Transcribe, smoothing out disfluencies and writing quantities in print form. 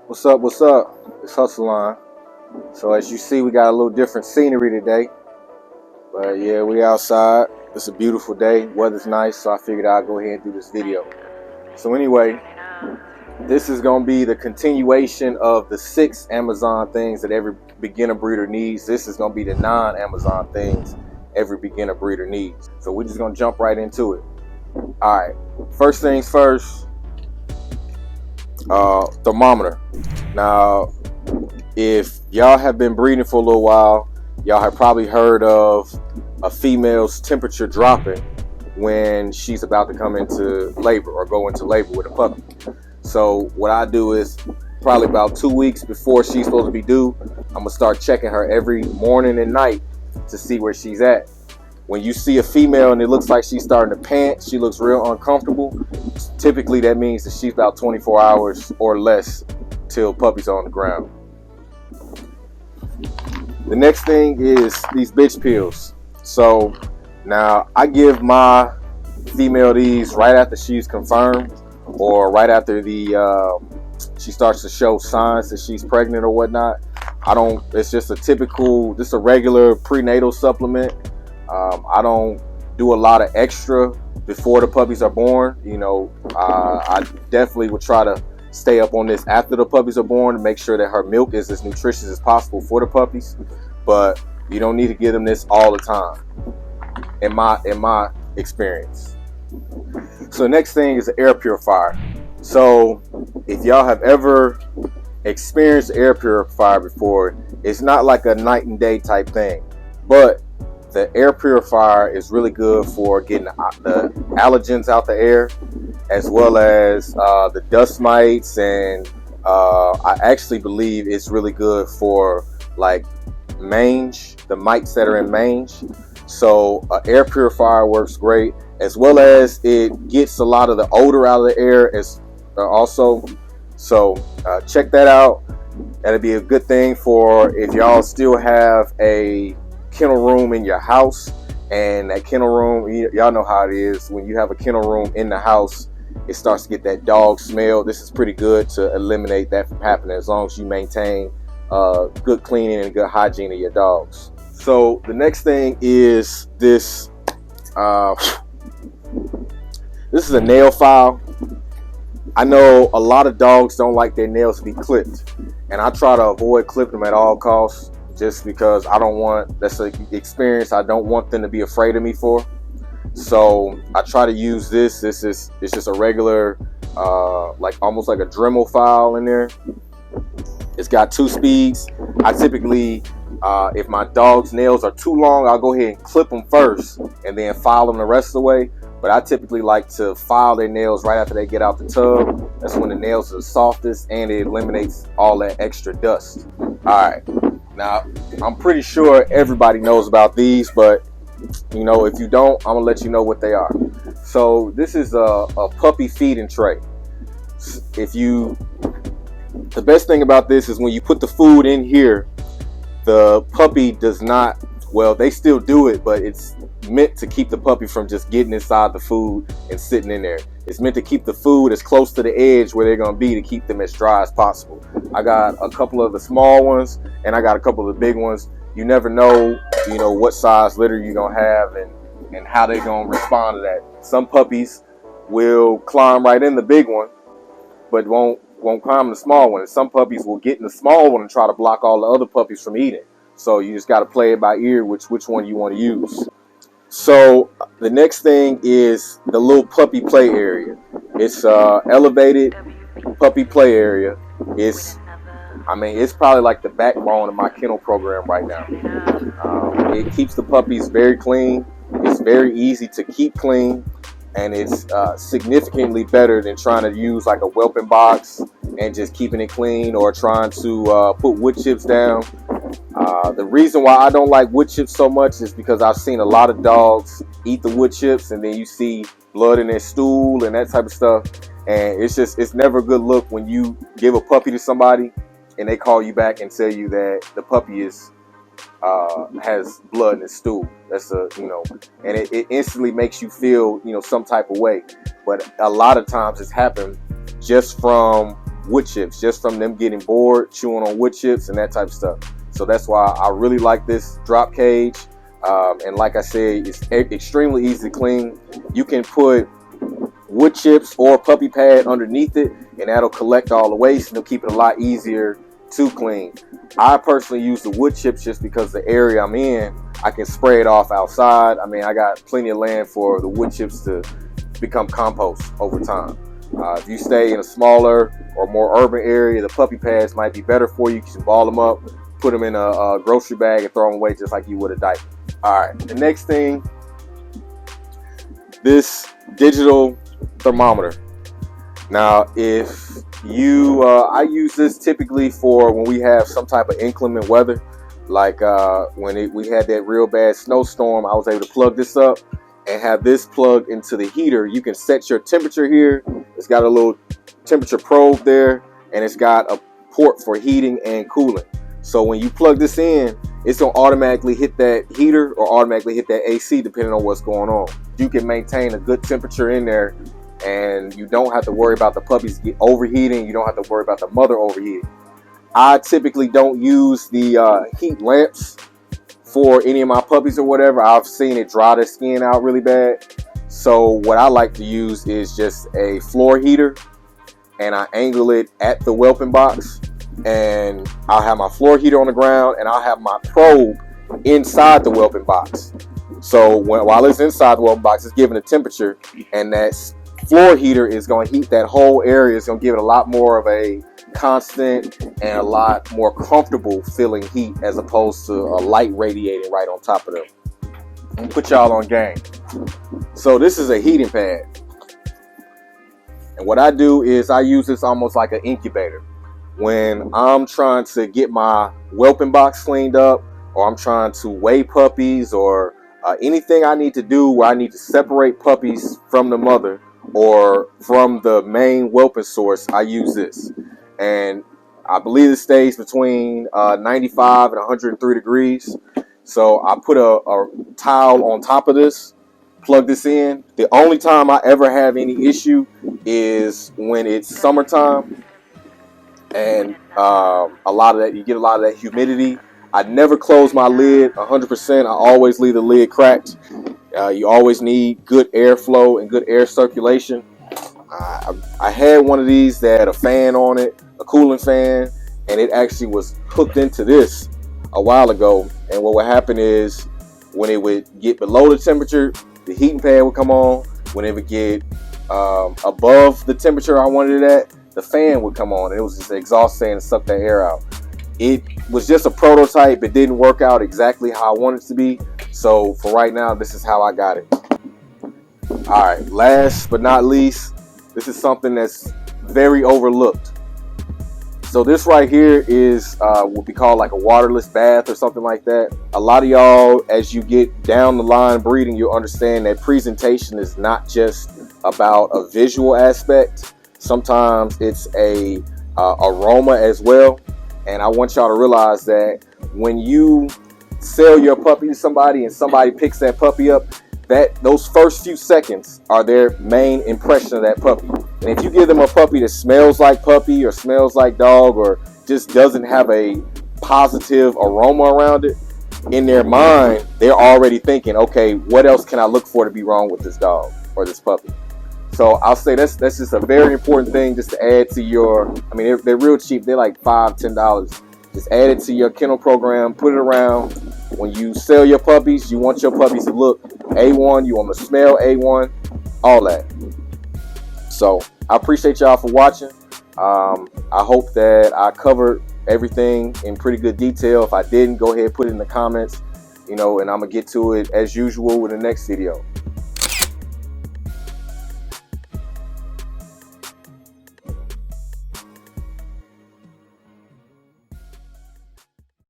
What's up? What's up? It's Hustleline. So as you see, we got a little different scenery today. But yeah, we outside. It's a beautiful day. Weather's nice, so I figured I'd go ahead and do this video. So anyway, this is going to be the continuation of the 6 Amazon things that every beginner breeder needs. This is going to be the 9 Amazon things every beginner breeder needs. So we're just going to jump right into it. All right. First things first. Thermometer. Now, if y'all have been breeding for a little while, y'all have probably heard of a female's temperature dropping when she's about to come into labor or go into labor with a puppy. So what I do is probably about 2 weeks before she's supposed to be due, I'm gonna start checking her every morning and night to see where she's at. When you see a female and it looks like she's starting to pant, she looks real uncomfortable, typically that means that she's about 24 hours or less till puppies are on the ground. The next thing is these bitch pills. So now I give my female these right after she's confirmed or right after she starts to show signs that she's pregnant or whatnot. It's just a regular prenatal supplement. I don't do a lot of extra before the puppies are born. I definitely would try to stay up on this after the puppies are born to make sure that her milk is as nutritious as possible for the puppies. But you don't need to give them this all the time, in my experience. So the next thing is the air purifier. So if y'all have ever experienced air purifier before, it's not like a night and day type thing, but the air purifier is really good for getting the allergens out the air, as well as the dust mites, and I actually believe it's really good for like mange, the mites that are in mange. So air purifier works great, as well as it gets a lot of the odor out of the air as also. So check that out. That'd be a good thing for if y'all still have a kennel room in your house, and that kennel room, y'all know how it is when you have a kennel room in the house, it starts to get that dog smell. This is pretty good to eliminate that from happening, as long as you maintain good cleaning and good hygiene of your dogs. So the next thing is this this is a nail file. I know a lot of dogs don't like their nails to be clipped, and I try to avoid clipping them at all costs, just because that's an experience I don't want them to be afraid of me for. So I try to use this. It's just a regular, like almost like a Dremel file in there. It's got 2 speeds. I typically, if my dog's nails are too long, I'll go ahead and clip them first and then file them the rest of the way. But I typically like to file their nails right after they get out the tub. That's when the nails are the softest and it eliminates all that extra dust. All right. Now, I'm pretty sure everybody knows about these, but if you don't, I'm gonna let you know what they are. So this is a puppy feeding tray. The best thing about this is when you put the food in here, the puppy does not, well, they still do it, but it's meant to keep the puppy from just getting inside the food and sitting in there. It's meant to keep the food as close to the edge where they're going to be to keep them as dry as possible. I got a couple of the small ones and I got a couple of the big ones. You never know, what size litter you're going to have and how they're going to respond to that. Some puppies will climb right in the big one, but won't climb the small one. And some puppies will get in the small one and try to block all the other puppies from eating. So you just got to play it by ear which one you want to use. So the next thing is the little puppy play area. It's elevated puppy play area. It's probably like the backbone of my kennel program right now. It keeps the puppies very clean. It's very easy to keep clean, and it's significantly better than trying to use like a whelping box and just keeping it clean, or trying to put wood chips down. The reason why I don't like wood chips so much is because I've seen a lot of dogs eat the wood chips and then you see blood in their stool and that type of stuff, and it's never a good look when you give a puppy to somebody and they call you back and tell you that the puppy has blood in its stool. That's and it instantly makes you feel some type of way. But a lot of times it's happened just from wood chips, just from them getting bored, chewing on wood chips and that type of stuff. So that's why I really like this drop cage. And like I said, it's extremely easy to clean. You can put wood chips or puppy pad underneath it, and that'll collect all the waste and it'll keep it a lot easier to clean. I personally use the wood chips just because the area I'm in, I can spray it off outside. I mean, I got plenty of land for the wood chips to become compost over time. If you stay in a smaller or more urban area, the puppy pads might be better for you. You can ball them up, put them in a grocery bag and throw them away just like you would a diaper. All right, the next thing, this digital thermometer. Now, if you, I use this typically for when we have some type of inclement weather, like when we had that real bad snowstorm. I was able to plug this up and have this plugged into the heater. You can set your temperature here. It's got a little temperature probe there, and it's got a port for heating and cooling. So when you plug this in, it's gonna automatically hit that heater or automatically hit that AC depending on what's going on. You can maintain a good temperature in there, and you don't have to worry about the puppies overheating. You don't have to worry about the mother overheating. I typically don't use the heat lamps for any of my puppies or whatever. I've seen it dry their skin out really bad. So what I like to use is just a floor heater, and I angle it at the whelping box, and I'll have my floor heater on the ground, and I'll have my probe inside the whelping box. So while it's inside the whelping box, it's giving a temperature, and that floor heater is going to heat that whole area. It's going to give it a lot more of a constant and a lot more comfortable feeling heat, as opposed to a light radiating right on top of them. I'm gonna put y'all on game. So this is a heating pad, and what I do is I use this almost like an incubator. When I'm trying to get my whelping box cleaned up, or I'm trying to weigh puppies, or anything I need to do where I need to separate puppies from the mother or from the main whelping source, I use this. And I believe it stays between 95 and 103 degrees. So I put a towel on top of this, plug this in. The only time I ever have any issue is when it's summertime, and a lot of that, you get a lot of that humidity. I never close my lid 100%. I always leave the lid cracked. You always need good airflow and good air circulation. I had one of these that had a fan on it, a cooling fan, and it actually was hooked into this a while ago. And what would happen is, when it would get below the temperature, the heating pad would come on. When it would get above the temperature I wanted it at, the fan would come on. It was just the exhaust fan to suck that air out. It was just a prototype. It didn't work out exactly how I wanted it to be. So for right now, this is how I got it. All right, last but not least, this is something that's very overlooked. So this right here is what we call like a waterless bath or something like that. A lot of y'all, as you get down the line breeding, you'll understand that presentation is not just about a visual aspect. Sometimes it's a aroma as well. And I want y'all to realize that when you sell your puppy to somebody and somebody picks that puppy up, that those first few seconds are their main impression of that puppy. And if you give them a puppy that smells like puppy or smells like dog or just doesn't have a positive aroma around it, in their mind, they're already thinking, okay, what else can I look for to be wrong with this dog or this puppy? So I'll say that's just a very important thing just to add to your, I mean, they're real cheap. They're like $5, $10. Just add it to your kennel program, put it around. When you sell your puppies, you want your puppies to look A1, you want them to smell A1, all that. So I appreciate y'all for watching. I hope that I covered everything in pretty good detail. If I didn't, go ahead, put it in the comments, and I'm gonna get to it as usual with the next video.